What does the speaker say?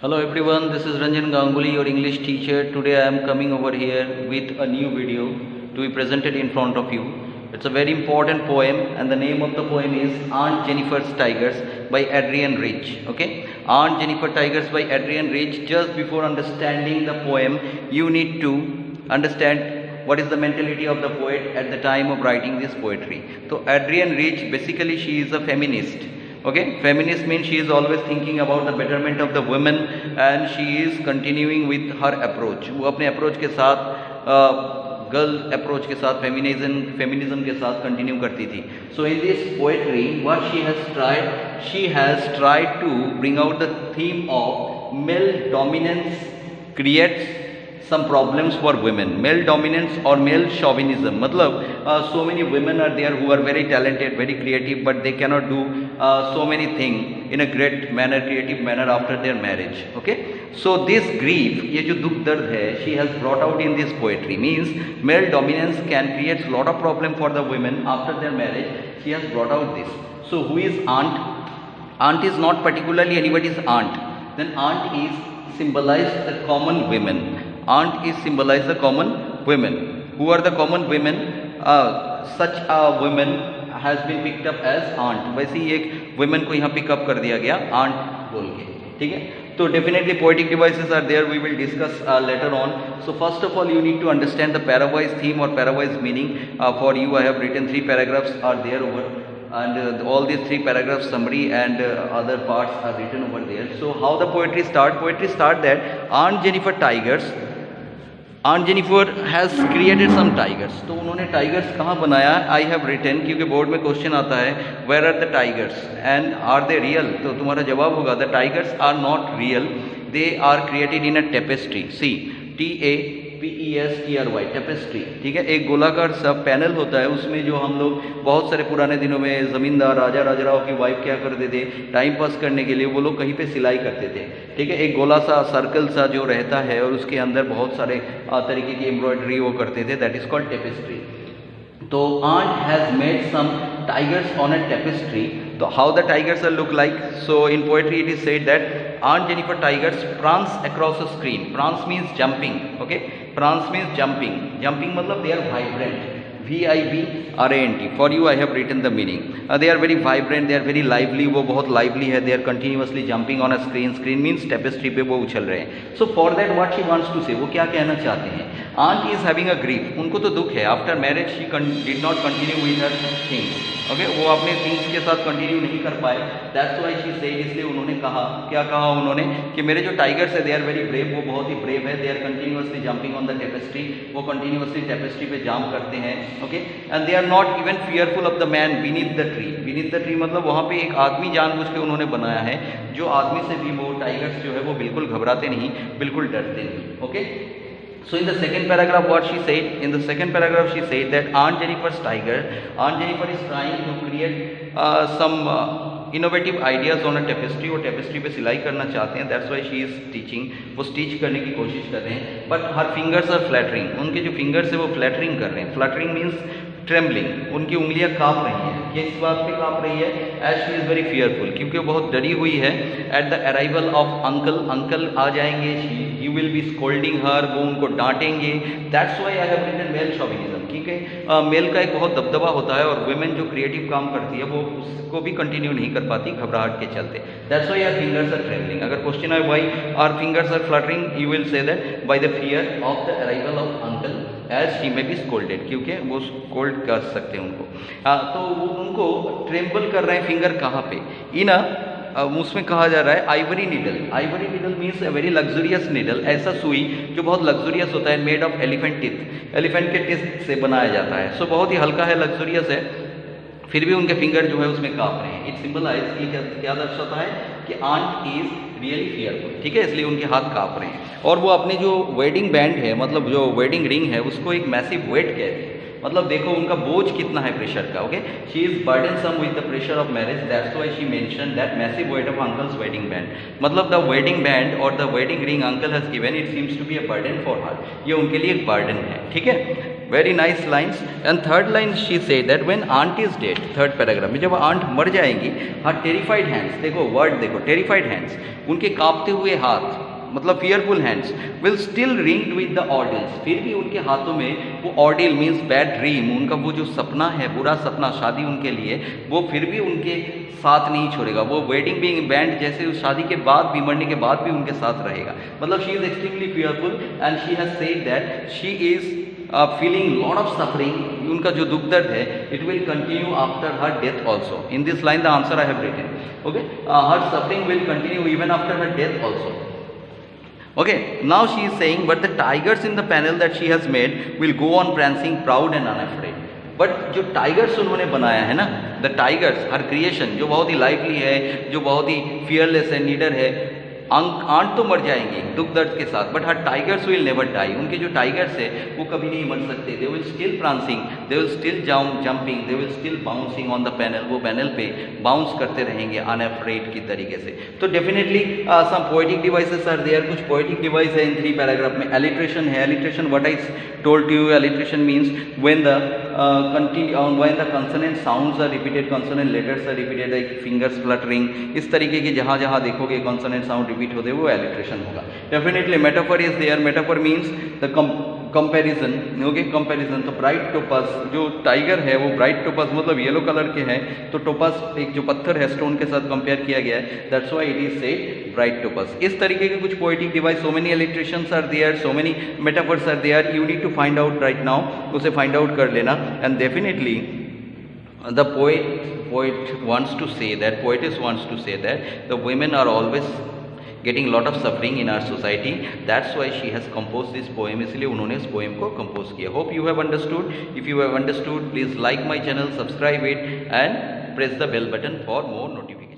Hello everyone, this is Ranjan Ganguly, your English teacher. Today I am coming over here with a new video to be presented in front of you. It's a very important poem and the name of the poem is Aunt Jennifer's Tigers by Adrian Rich. Okay, Aunt Jennifer Tigers by Adrian Rich. Just before understanding the poem, you need to understand what is the mentality of the poet at the time of writing this poetry. So Adrian Rich, basically she is a feminist. Okay, feminist means she is always thinking about the betterment of the women and she is continuing with her approach. वो अपने approach के साथ girl approach के साथ feminism के साथ continue करती थी. So in this poetry, what she has tried to bring out the theme of male dominance creates some problems for women. Male dominance or male chauvinism, मतलब so many women are there who are very talented, very creative, but they cannot do so many things in a great manner, creative manner after their marriage. Okay, so this grief, ये जो दुख दर्द है, she has brought out in this poetry, means male dominance can create a lot of problem for the women after their marriage. She has brought out this. So who is aunt? Aunt is not particularly anybody's aunt. Then aunt is symbolized the common women. Aunt is symbolized the common women. Who are the common women? Such a women has been picked up as aunt. वैसे ही एक women को यहाँ pick up कर दिया गया aunt बोल के, ठीक है? तो definitely poetic devices are there. We will discuss later on. So first of all, you need to understand the pairwise theme or pairwise meaning. For you, I have written 3 paragraphs are there over. And all these 3 paragraphs summary and other parts are written over there. So how the poetry start? Poetry start that Aunt Jennifer Tigers. Aunt Jennifer has created some tigers. तो उन्होंने tigers कहाँ बनाया? I have written, क्योंकि board में question आता है where are the tigers and are they real? तो तुम्हारा जवाब होगा the tigers are not real. They are created in a tapestry. See, TAPESTRY, tapestry, ठीक है, एक गोलाकार सा पैनल होता है, उसमें जो हम लोग बहुत सारे पुराने दिनों में ज़मींदार राजा राजाओं की वाइफ क्या करते थे, टाइम पास करने के लिए वो लोग कहीं पे सिलाई करते थे, ठीक है, एक गोला सा सर्कल सा जो रहता है और उसके अंदर बहुत सारे तरीके की एम्ब्रॉयडरी वो करते थे, दैट इज़ कॉल्ड टेपेस्ट्री. तो aunt has made some tigers on a tapestry. So how the tigers will look like? So in poetry it is said that Aunt Jennifer Tigers prance across a screen. Prance means jumping. Okay, prance means jumping. Jumping मतलब they are vibrant. VIBRANT. For you I have written the meaning. They are very vibrant. They are very lively. वो बहुत lively है. They are continuously jumping on a screen. Screen means tapestry पे वो उछल रहे हैं. So for that what she wants to say, वो क्या कहना चाहते हैं? Aunt is having a grief. उनको तो दुख है. After marriage she did not continue with her things. Okay, वो अपने थिंग्स के साथ कंटिन्यू नहीं कर पाए. दैट्स वाई शी सेड, इसलिए उन्होंने कहा, क्या कहा उन्होंने, कि मेरे जो टाइगर्स है दे आर वेरी ब्रेव, वो बहुत ही ब्रेव है. They are continuously jumping on the tapestry, वो कंटिन्यूअसली टेपेस्ट्री पे जंप करते हैं. Okay, and they are not even fearful of the man beneath the tree. Beneath the tree मतलब वहाँ पे एक आदमी जानबूझ के उन्होंने बनाया है, जो आदमी से भी वो टाइगर्स जो है वो बिल्कुल घबराते नहीं, बिल्कुल डरते नहीं. Okay, so in the second paragraph what she said, in the second paragraph she said that Aunt Jennifer's tiger, Aunt Jennifer is trying to create some innovative ideas on a tapestry. वो tapestry पे सिलाई करना चाहते हैं, that's why she is teaching, वो stitch करने की कोशिश कर रहे हैं. But her fingers are fluttering, उनके जो फिंगर्स है वो फ्लैटरिंग कर रहे हैं. फ्लैटरिंग मीन्स ट्रेमलिंग, उनकी उंगलियां काँप रही हैं. किस बात पे काँप रही है? As she is very fearful, क्योंकि वो बहुत डरी हुई है. At the arrival of uncle, uncle आ जाएंगे, you will be scolding her, वो उनको डांटेंगे. That's why I have written male chauvinism, क्योंकि मेल का एक बहुत दबदबा होता है और वुमेन जो क्रिएटिव काम करती है वो उसको भी कंटिन्यू नहीं कर पाती घबराहट के चलते. That's why our fingers are trembling. अगर क्वेश्चन है why our fingers are fluttering, you will say that by the fear of the arrival of uncle as she may be scolded, क्योंकि वो स्कोल्ड कर सकते हैं उनको. तो वो उनको ट्रेम्बल कर रहे हैं. फिंगर कहाँ पे? इन उसमें कहा जा रहा है Ivory needle. Ivory needle means a very luxurious needle, ऐसा सुई जो बहुत लग्जरियस होता है, made of elephant teeth, elephant के टीथ से बनाया जाता है. सो बहुत ही हल्का है, लग्जरियस है, फिर भी उनके फिंगर जो है उसमें काँप रहे हैं. इट सिंबलाइज, ये क्या दर्शाता है कि आंट इज रियली फियरफुल, ठीक है, इसलिए उनके हाथ काँप रहे हैं. और वो अपने जो वेडिंग बैंड है, मतलब जो वेडिंग रिंग है, उसको एक मैसिव वेट कहते हैं. मतलब देखो उनका बोझ कितना है प्रेशर का. Okay, she is burdensome with the pressure of marriage, that's why she mention that massive weight of uncle's wedding band. मतलब द वेडिंग बैंड और the wedding ring uncle has given, it seems to be a burden for her. ये उनके लिए एक burden है, ठीक है. Very nice lines. And third line she say that when aunt is dead, third paragraph में जब आंट मर जाएंगी, हर टेरिफाइड हैंड्स, देखो वर्ड देखो, टेरिफाइड हैंड्स, उनके कांपते हुए हाथ, मतलब fearful hands, will still ringed with the ordeals, फिर भी उनके हाथों में वो ऑर्डिल मीन्स बैड ड्रीम, उनका वो जो सपना है, बुरा सपना शादी उनके लिए, वो फिर भी उनके साथ नहीं छोड़ेगा. वो वेडिंग बिंग बैंड जैसे उस शादी के बाद भी, मरने के बाद भी उनके साथ रहेगा. मतलब she is extremely fearful and she has said that she is feeling lot of suffering, उनका जो दुख दर्द है, it will continue after her death also. In this line the answer I have written. Okay, her suffering will continue even after her death also. Okay, now she is saying, but the tigers in the panel that she has made will go on prancing proud and unafraid. But जो tigers उन्होंने बनाया है ना, the tigers, her creation जो बहुत ही lively है, जो बहुत ही फियरलेस है, नीडर है, आंट तो मर जाएंगे दुख दर्द के साथ, but her tigers will never die, उनके जो टाइगर्स है वो कभी नहीं मर सकते. They will still prancing, they will still jumping, they will still bouncing on the panel, वो पैनल पे बाउंस करते रहेंगे अनअफ्रेड की तरीके से. तो definitely some poetic devices are there, कुछ पोएटिक डिवाइस है इन 3 पैराग्राफ में. एलिट्रेशन है, alliteration what I told to you, alliteration means when the when the consonant sounds are repeated, consonant letters are repeated, like fingers fluttering, इस तरीके की जहाँ जहाँ देखोगे consonant sound repeat होते वो alliteration होगा. Definitely metaphor is there. Metaphor means the comparison. Okay, comparison. तो ब्राइट टोपस, जो टाइगर है वो ब्राइट टोपस मतलब येलो कलर के हैं, तो टोपस एक जो पत्थर है स्टोन के साथ कंपेयर किया गया है, that's why it is say bright topaz. इस तरीके के कुछ poetic device, so many alliterations are there, so many metaphors are there, you need to find out right now, उसे फाइंड आउट कर लेना. And definitely the poet wants to say that, poetess wants to say that the women are always getting lot of suffering in our society, that's why she has composed this poem, इसलिए उन्होंने इस poem को compose किया. Hope you have understood. If you have understood, please like my channel, subscribe it and press the bell button for more notifications.